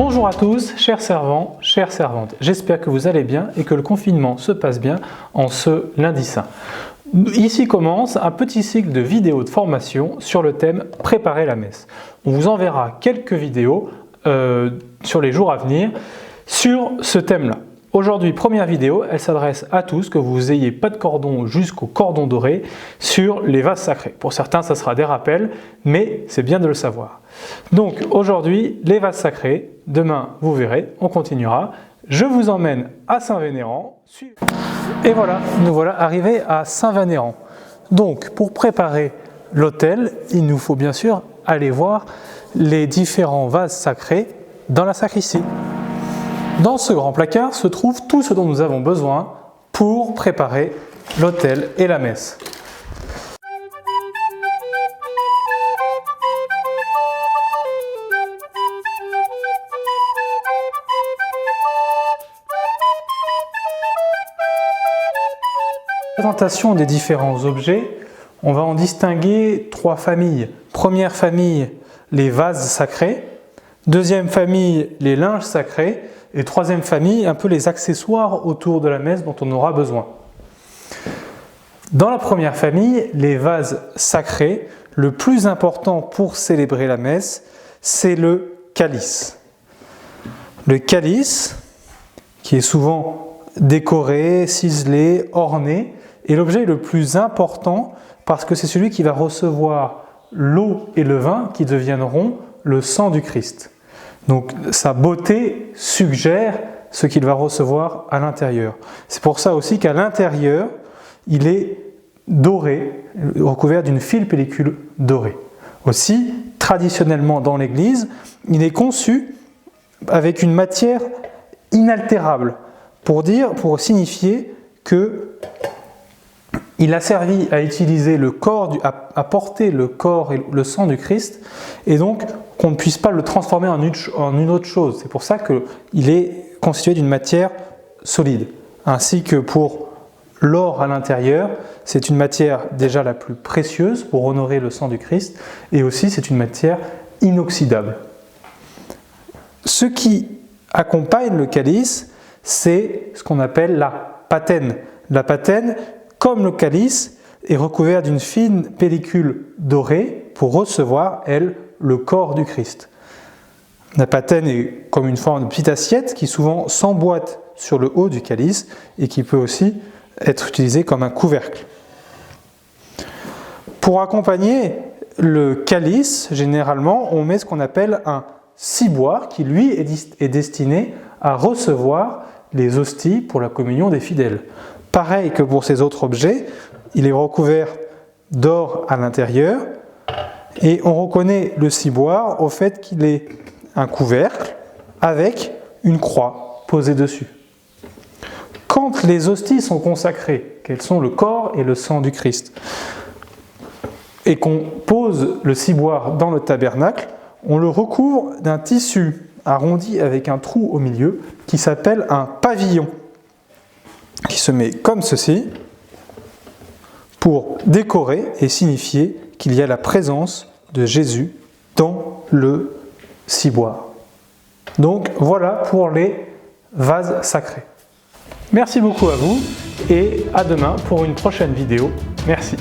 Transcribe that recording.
Bonjour à tous, chers servants, chères servantes. J'espère que vous allez bien et que le confinement se passe bien en ce lundi saint. Ici commence un petit cycle de vidéos de formation sur le thème « Préparer la messe ». On vous enverra quelques vidéos sur les jours à venir sur ce thème-là. Aujourd'hui, première vidéo, elle s'adresse à tous, que vous ayez pas de cordon jusqu'au cordon doré sur les vases sacrés. Pour certains, ça sera des rappels, mais c'est bien de le savoir. Donc aujourd'hui, les vases sacrés, demain vous verrez, on continuera. Je vous emmène à Saint-Vénéran. Et voilà, nous voilà arrivés à Saint-Vénéran. Donc pour préparer l'autel, il nous faut bien sûr aller voir les différents vases sacrés dans la sacristie. Dans ce grand placard se trouve tout ce dont nous avons besoin pour préparer l'autel et la messe. Présentation des différents objets, on va en distinguer trois familles. Première famille, les vases sacrés. Deuxième famille, les linges sacrés. Et troisième famille, un peu les accessoires autour de la messe dont on aura besoin. Dans la première famille, les vases sacrés, le plus important pour célébrer la messe, c'est le calice. Le calice, qui est souvent décoré, ciselé, orné, est l'objet le plus important parce que c'est celui qui va recevoir l'eau et le vin qui deviendront le sang du Christ. Donc sa beauté suggère ce qu'il va recevoir à l'intérieur. C'est pour ça aussi qu'à l'intérieur, il est doré, recouvert d'une fine pellicule dorée. Aussi, traditionnellement dans l'Église, il est conçu avec une matière inaltérable pour signifier que il a servi à utiliser le corps, à porter le corps et le sang du Christ, et donc qu'on ne puisse pas le transformer en une autre chose. C'est pour ça qu'il est constitué d'une matière solide. Ainsi que pour l'or à l'intérieur, c'est une matière déjà la plus précieuse pour honorer le sang du Christ, et aussi c'est une matière inoxydable. Ce qui accompagne le calice, c'est ce qu'on appelle la patène. La patène, comme le calice, est recouvert d'une fine pellicule dorée pour recevoir, elle, le corps du Christ. La patène est comme une forme de petite assiette qui souvent s'emboîte sur le haut du calice et qui peut aussi être utilisée comme un couvercle. Pour accompagner le calice, généralement, on met ce qu'on appelle un ciboire qui, lui, est destiné à recevoir les hosties pour la communion des fidèles. Pareil que pour ces autres objets, il est recouvert d'or à l'intérieur et on reconnaît le ciboire au fait qu'il est un couvercle avec une croix posée dessus. Quand les hosties sont consacrées, qu'elles sont le corps et le sang du Christ, et qu'on pose le ciboire dans le tabernacle, on le recouvre d'un tissu arrondi avec un trou au milieu qui s'appelle un pavillon, qui se met comme ceci pour décorer et signifier qu'il y a la présence de Jésus dans le ciboire. Donc voilà pour les vases sacrés. Merci beaucoup à vous et à demain pour une prochaine vidéo. Merci.